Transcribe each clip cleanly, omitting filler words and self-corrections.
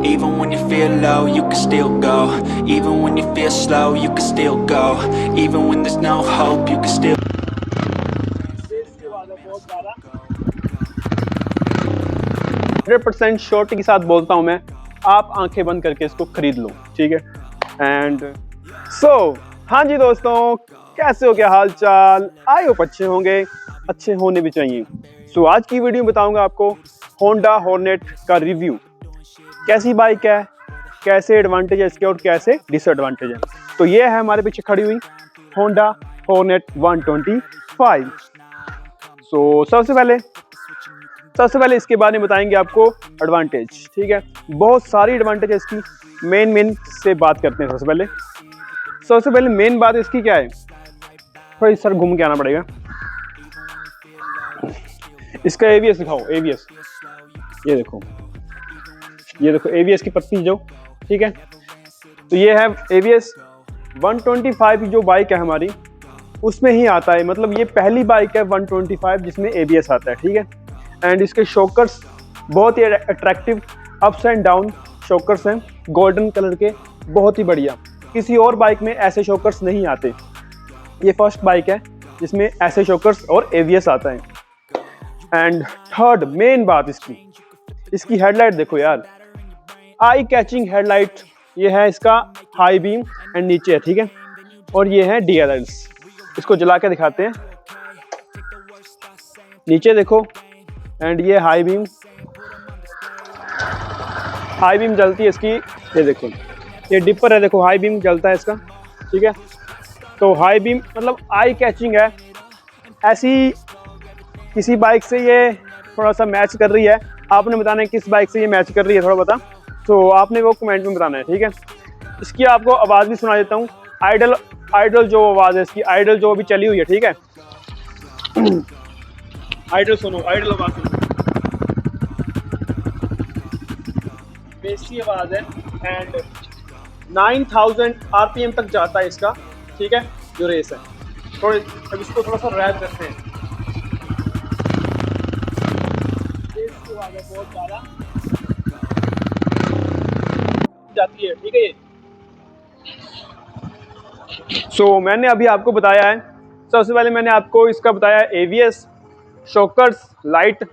Even when you feel low, you can still go. Even when you feel slow, you can still go. Even when there's no hope, you can still 100% surety के साथ बोलता हूं मैं, आप आंखें बंद करके इसको खरीद लो, ठीक है। एंड हाँ जी दोस्तों, कैसे हो, क्या हाल चाल, आई होप अच्छे होंगे, अच्छे होने भी चाहिए। आज की वीडियो में बताऊंगा आपको होंडा हॉर्नेट का रिव्यू। कैसी बाइक है, कैसे एडवांटेज है इसके और कैसे डिसएडवांटेज है। तो ये है हमारे पीछे खड़ी हुई होंडा हॉर्नेट 125। सबसे पहले इसके बारे में बताएंगे आपको एडवांटेज, ठीक है। बहुत सारी एडवांटेज है इसकी, मेन से बात करते हैं। सबसे पहले मेन बात इसकी क्या है, थोड़ा इस तरह घूम के आना पड़ेगा। इसका एबीएस दिखाओ, एबीएस ये देखो एबीएस की पत्ती जो, ठीक है। तो ये है एबीएस 125 जो बाइक है हमारी, उसमें ही आता है। मतलब ये पहली बाइक है 125 जिसमें एबीएस आता है, ठीक है। एंड इसके शॉकर्स बहुत ही attractive ups and down shockers हैं, गोल्डन कलर के, बहुत ही बढ़िया। किसी और बाइक में ऐसे शॉकर्स नहीं आते, ये फर्स्ट बाइक है जिसमें ऐसे शॉकर्स और एबीएस आता है। एंड थर्ड मेन बात इसकी हेडलाइट देखो यार, आई कैचिंग हेडलाइट। ये है इसका हाई बीम एंड नीचे है, ठीक है। और ये है डीएलएल्स, इसको जला के दिखाते हैं। नीचे देखो, एंड ये हाई बीम जलती है इसकी। ये देखो, ये डिपर है, देखो हाई बीम जलता है इसका, ठीक है। तो हाई बीम मतलब आई कैचिंग है। ऐसी किसी बाइक से ये थोड़ा सा मैच कर रही है, आपने बताना है किस बाइक से ये मैच कर रही है, थोड़ा बता। तो आपने वो कमेंट में बताना है, ठीक है। इसकी आपको आवाज़ भी सुना देता हूँ, आइडल जो आवाज़ है इसकी, आइडल जो अभी चली हुई है, ठीक है। आइडल सुनो, आइडल आवाज़ सुनो, बेसी आवाज़ है। एंड 9000 आरपीएम तक जाता है इसका, ठीक है, जो रेस है। थोड़े अब इसको थोड़ा सा रैप करते हैं। बहुत ज़्यादा जाती है, ठीक है। ये मैंने अभी आपको बताया है, सबसे पहले मैंने आपको इसका बताया एबीएस, शॉकर्स, लाइट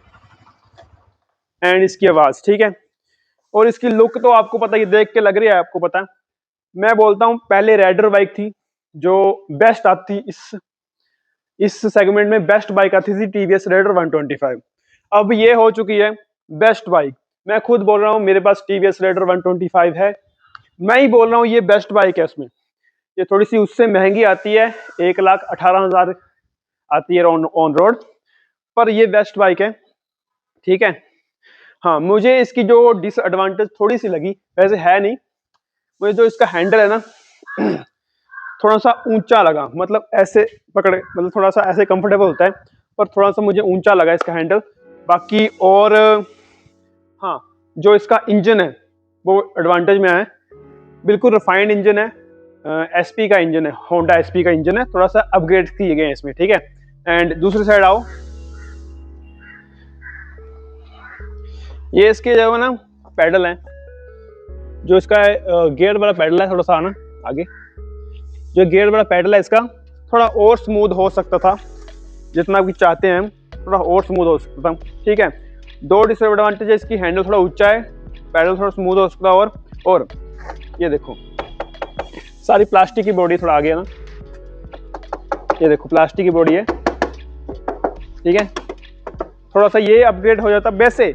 एंड इसकी आवाज़, ठीक है। और इसकी लुक तो आपको पता ही, देख के लग रही है आपको पता है। मैं बोलता हूँ पहले राइडर बाइक थी जो बेस्ट आती, इस सेगमेंट में बेस्ट बाइक आती थी टीवीएस राइडर 125। अब ये हो चुकी है बेस्ट बाइक। मैं खुद बोल रहा हूँ, मेरे पास टीवीएस राइडर 125 है, मैं ही बोल रहा हूँ ये बेस्ट बाइक है। उसमें ये थोड़ी सी उससे महंगी आती है, 1,18,000 आती है ऑन रोड, पर ये बेस्ट बाइक है, ठीक है। हाँ, मुझे इसकी जो डिसएडवांटेज थोड़ी सी लगी, वैसे है नहीं, मुझे जो इसका हैंडल है ना थोड़ा सा ऊंचा लगा। मतलब ऐसे पकड़े, मतलब थोड़ा सा ऐसे कंफर्टेबल होता है, पर थोड़ा सा मुझे ऊंचा लगा इसका हैंडल। बाकी और हाँ, जो इसका इंजन है वो एडवांटेज में है, बिल्कुल रिफाइंड इंजन है, एसपी का इंजन है, होंडा एसपी का इंजन है, थोड़ा सा अपग्रेड किए गए हैं इसमें, ठीक है। एंड दूसरी साइड आओ, ये इसके जो है ना पैडल है, जो इसका गियर वाला पैडल है, थोड़ा सा आना आगे, जो गियर वाला पैडल है इसका थोड़ा और स्मूथ हो सकता था, जितना भी चाहते हैं हम, थोड़ा और स्मूथ हो सकता था, ठीक है। दो डिसएडवांटेज है, इसकी हैंडल थोड़ा ऊंचा है, पैडल थोड़ा स्मूथ हो सकता है। और ये देखो सारी प्लास्टिक की बॉडी, थोड़ा आगे है ना, ये देखो प्लास्टिक की बॉडी है, ठीक है। थोड़ा सा ये अपग्रेड हो जाता, वैसे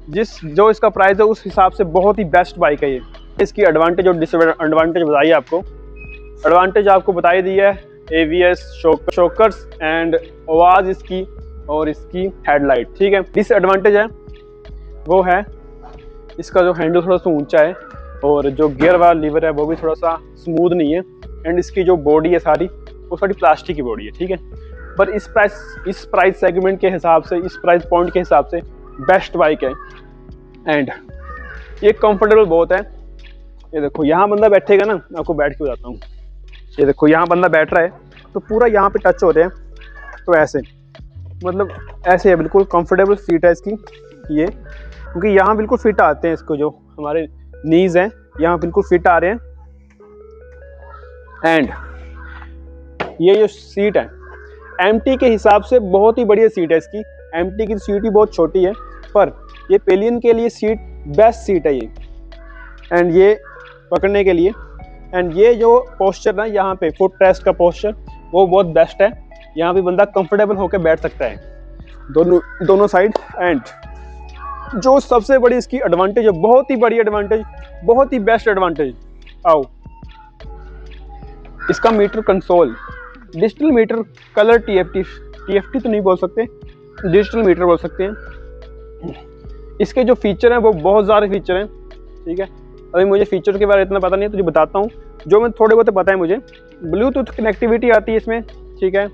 जो इसका प्राइस है उस हिसाब से बहुत ही बेस्ट बाइक है ये। इसकी एडवांटेज और डिसएडवांटेज बताइए आपको। एडवांटेज आपको बताई दी है, एबीएस, शॉकर्स एंड आवाज़ इसकी और इसकी हेडलाइट, ठीक है। डिसएडवांटेज है वो है इसका जो हैंडल थोड़ा सा ऊंचा है, और जो गियर वाला लीवर है वो भी थोड़ा सा स्मूथ नहीं है। एंड इसकी जो बॉडी है सारी, वो सारी प्लास्टिक की बॉडी है, ठीक है। पर इस प्राइस सेगमेंट के हिसाब से, इस प्राइस पॉइंट के हिसाब से बेस्ट बाइक है। एंड ये कंफर्टेबल बहुत है। ये देखो यहाँ बंदा बैठेगा ना, मैं आपको बैठ के बताता हूँ। ये देखो यहाँ बंदा बैठ रहा है तो पूरा यहाँ पे टच हो रहे हैं, तो ऐसे मतलब ऐसे है, बिल्कुल कंफर्टेबल सीट है इसकी ये, क्योंकि यहाँ बिल्कुल फिट आते हैं इसको, जो हमारे नीज हैं यहाँ बिल्कुल फिट आ रहे हैं। एंड ये जो सीट है एमटी के हिसाब से बहुत ही बढ़िया सीट है इसकी। एमटी की सीट ही बहुत छोटी है, पर ये पेलियन के लिए सीट बेस्ट सीट है ये। एंड ये पकड़ने के लिए, एंड ये जो पोस्चर है यहाँ पे फुट रेस्ट का पोस्चर वो बहुत बेस्ट है। यहाँ पे बंदा कंफर्टेबल होकर बैठ सकता है दोनों साइड। एंड जो सबसे बड़ी इसकी एडवांटेज है, बहुत ही बड़ी एडवांटेज, बहुत ही बेस्ट एडवांटेज, आओ, इसका meter console digital meter colour TFT तो नहीं बोल सकते, डिजिटल मीटर बोल सकते हैं। इसके जो फीचर हैं वो बहुत सारे फीचर हैं, ठीक है। अभी मुझे फीचर के बारे में इतना पता नहीं है, तुझे बताता हूँ जो मैं थोड़े बहुत पता है मुझे। ब्लूटूथ कनेक्टिविटी आती है इसमें, ठीक है।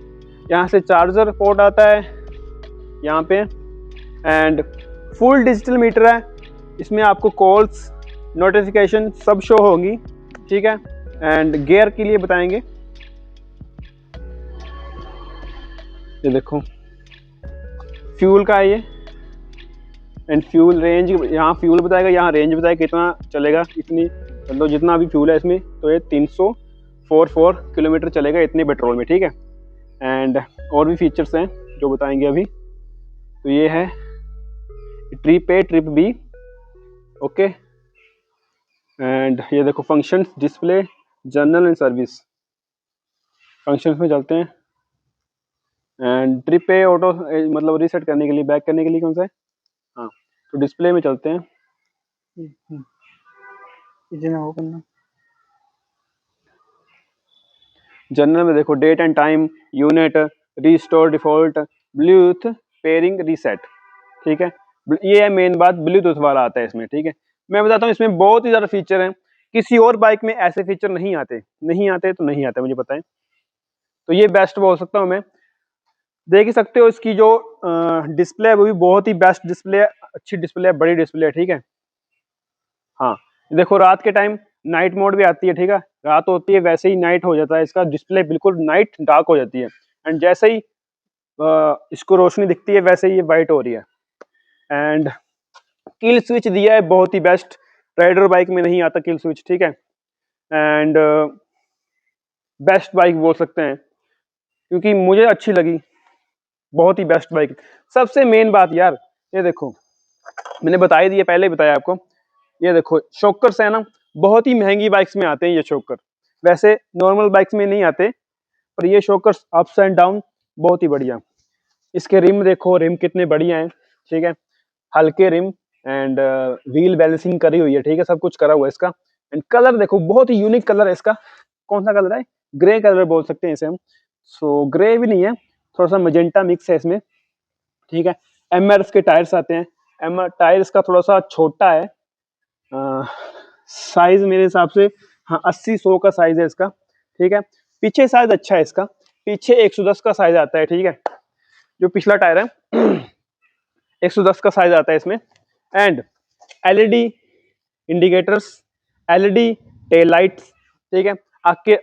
यहाँ से चार्जर पोर्ट आता है यहाँ पे। एंड फुल डिजिटल मीटर है, इसमें आपको कॉल्स नोटिफिकेशन सब शो होंगी, ठीक है। एंड गियर के लिए बताएंगे, ये देखो फ्यूल का है ये। एंड फ्यूल रेंज यहाँ फ्यूल बताएगा, यहाँ रेंज बताएगा कितना चलेगा, इतनी मतलब जितना भी फ्यूल है इसमें, तो ये 344 किलोमीटर चलेगा इतने पेट्रोल में, ठीक है। एंड और भी फीचर्स हैं जो बताएंगे अभी। तो ये है trip A trip B, okay. And ये देखो functions, display, journal and service, functions में चलते हैं। एंड ट्रिप ए ऑटो मतलब रीसेट करने के लिए, बैक करने के लिए कौन सा है, हाँ, तो डिस्प्ले में चलते हैं। इतना हो करना, जनरल में देखो date and time, unit, restore default, Bluetooth pairing reset, ठीक है। ये है मेन बात, ब्लूटूथ वाला आता है इसमें, ठीक है। मैं बताता हूँ इसमें बहुत ही ज़्यादा फीचर हैं, किसी और बाइक में ऐसे फीचर नहीं आते तो नहीं आते, मुझे पता है। तो ये बेस्ट बोल सकता हूँ मैं। देख ही सकते हो इसकी जो डिस्प्ले है वो भी बहुत ही बेस्ट डिस्प्ले है, अच्छी डिस्प्ले है, बड़ी डिस्प्ले है, ठीक है। हाँ देखो रात के टाइम नाइट मोड भी आती है, ठीक है। रात होती है वैसे ही नाइट हो जाता है, इसका डिस्प्ले बिल्कुल नाइट डार्क हो जाती है। एंड जैसे ही इसको रोशनी दिखती है वैसे ही ये वाइट हो रही है। एंड किल स्विच दिया है बहुत ही बेस्ट, राइडर बाइक में नहीं आता किल स्विच, ठीक है। एंड बेस्ट बाइक बोल सकते हैं क्योंकि मुझे अच्छी लगी, बहुत ही बेस्ट बाइक। सबसे मेन बात यार, ये देखो मैंने बता ही दिया, पहले ही बताया आपको, ये देखो शॉकर्स है ना, बहुत ही महंगी बाइक्स में आते हैं ये शॉकर, वैसे नॉर्मल बाइक्स में नहीं आते, पर ये शॉकर्स अप्स एंड डाउन बहुत ही बढ़िया। इसके रिम देखो, रिम कितने बढ़िया हैं, ठीक है, हल्के रिम। एंड व्हील बैलेंसिंग करी हुई है, ठीक है, सब कुछ करा हुआ है इसका। एंड कलर देखो बहुत ही यूनिक कलर है इसका। कौन सा कलर है, ग्रे कलर बोल सकते हैं इसे हम। सो ग्रे भी नहीं है, थोड़ा सा मजेंटा मिक्स है इसमें, ठीक है। एमआरएफ के टायर्स आते हैं, एमआर टायर्स का थोड़ा सा छोटा है साइज मेरे हिसाब से, हाँ 80-100 का साइज है इसका, ठीक है। पीछे साइज अच्छा है इसका, पीछे 110 का साइज आता है, ठीक है। जो पिछला टायर है 110 का साइज आता है इसमें। And LED indicators, LED tail lights, ठीक है।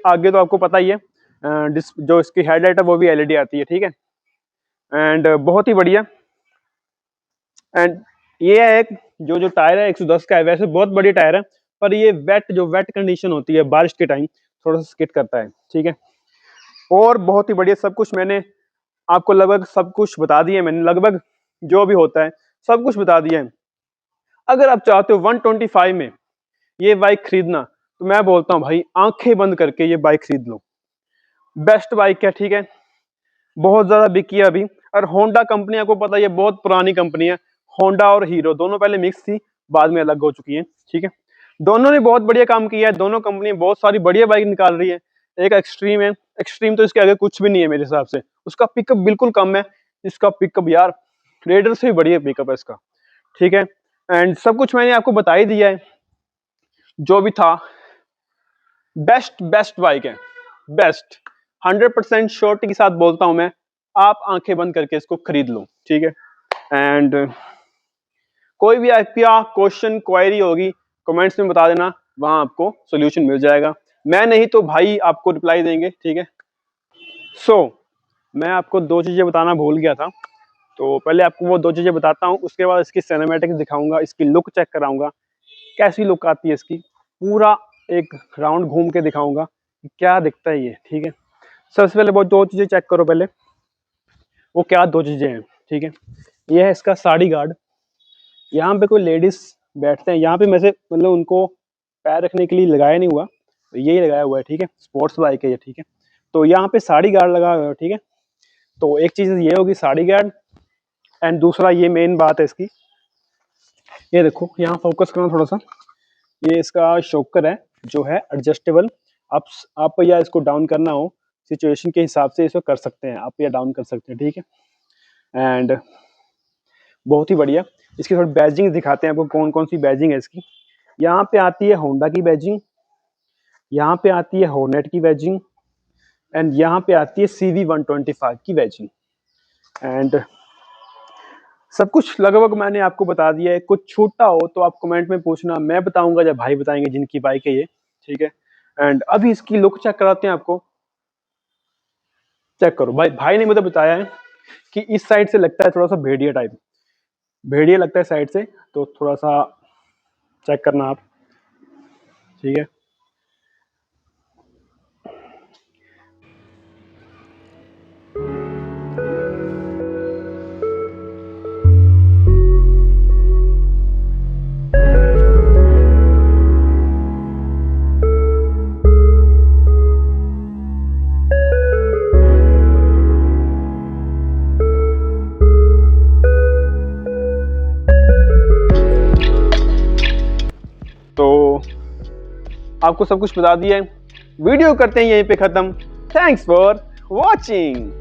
आगे तो आपको पता ही है, जो इसकी हेडलाइट है वो भी एलईडी आती है, ठीक है। एंड बहुत ही बढ़िया। एंड ये है एक जो टायर है 110 का है, वैसे बहुत बड़ी टायर है, पर ये जो वेट कंडीशन होती है बारिश के टाइम थोड़ा सा स्किड करता है, ठीक है। और बहुत ही बढ़िया, सब कुछ मैंने आपको लगभग सब कुछ बता दिया, मैंने लगभग जो भी होता है सब कुछ बता दिया है। अगर आप चाहते हो 125 में ये बाइक खरीदना, तो मैं बोलता हूँ भाई आंखें बंद करके ये बाइक खरीद लो, बेस्ट बाइक है, ठीक है। बहुत ज्यादा बिकी है अभी। और होंडा कंपनी आपको पता है ये बहुत पुरानी कंपनी है, होंडा और हीरो दोनों पहले मिक्स थी, बाद में अलग हो चुकी है, ठीक है। दोनों ने बहुत बढ़िया काम किया है, दोनों कंपनी बहुत सारी बढ़िया बाइक निकाल रही है। एक एक्सट्रीम है, एक्सट्रीम तो इसके आगे कुछ भी नहीं है मेरे हिसाब से, उसका पिकअप बिल्कुल कम है, इसका पिकअप यार रेडर से भी बढ़िया पिकअप है इसका, ठीक है। एंड सब कुछ मैंने आपको बता ही दिया है जो भी था। बेस्ट बाइक है, बेस्ट 100% श्योरिटी के साथ बोलता हूं मैं, आप आंखें बंद करके इसको खरीद लो, ठीक है। एंड कोई भी आपका क्वेश्चन क्वेरी होगी कमेंट्स में बता देना, वहां आपको सोल्यूशन मिल जाएगा, मैं नहीं तो भाई आपको रिप्लाई देंगे, ठीक है। सो मैं आपको 2 चीजें बताना भूल गया था, तो पहले आपको वो 2 चीजें बताता हूँ, उसके बाद इसकी सिनेमैटिक्स दिखाऊंगा, इसकी लुक चेक कराऊंगा, कैसी लुक आती है इसकी, पूरा एक राउंड घूम के दिखाऊंगा कि क्या दिखता है ये। ठीक है, सबसे पहले बहुत दो चीज़ें चेक करो पहले, वो क्या दो चीज़ें हैं। ठीक है, ये है इसका साड़ी गार्ड। यहाँ पे कोई लेडीज बैठते हैं, यहाँ पे मैं से मतलब उनको पैर रखने के लिए लगाया नहीं हुआ, तो यही लगाया हुआ है। ठीक है, स्पोर्ट्स बाइक है ये। ठीक है, तो यहाँ पे साड़ी गार्ड लगा हुआ है। ठीक है, तो एक चीज़ ये होगी साड़ी गार्ड, एंड दूसरा ये मेन बात है इसकी, ये देखो यहाँ फोकस करना थोड़ा सा, ये इसका शॉकर है जो है एडजस्टेबल। आप या इसको डाउन करना हो सिचुएशन के हिसाब से इसको कर सकते हैं, आप या डाउन कर सकते हैं। ठीक है, एंड बहुत ही बढ़िया। इसकी थोड़ी बैजिंग दिखाते हैं आपको, कौन कौन सी बैजिंग है इसकी। यहाँ पे आती है होंडा की बैजिंग, यहाँ पे आती है हॉर्नेट की बैजिंग, एंड यहाँ पे आती है CV125 की बैजिंग। एंड सब कुछ लगभग मैंने आपको बता दिया है। कुछ छूटा हो तो आप कमेंट में पूछना, मैं बताऊंगा जब भाई बताएंगे जिनकी बाइक है ये। ठीक है, एंड अभी इसकी लुक चेक कराते हैं आपको। चेक करो, भाई ने मुझे बताया है कि इस साइड से लगता है थोड़ा सा भेड़िया टाइप, भेड़िया लगता है साइड से, तो थोड़ा सा चेक करना आप। ठीक है, तो आपको सब कुछ बता दिया है। वीडियो करते हैं यहीं पे खत्म। Thanks for watching.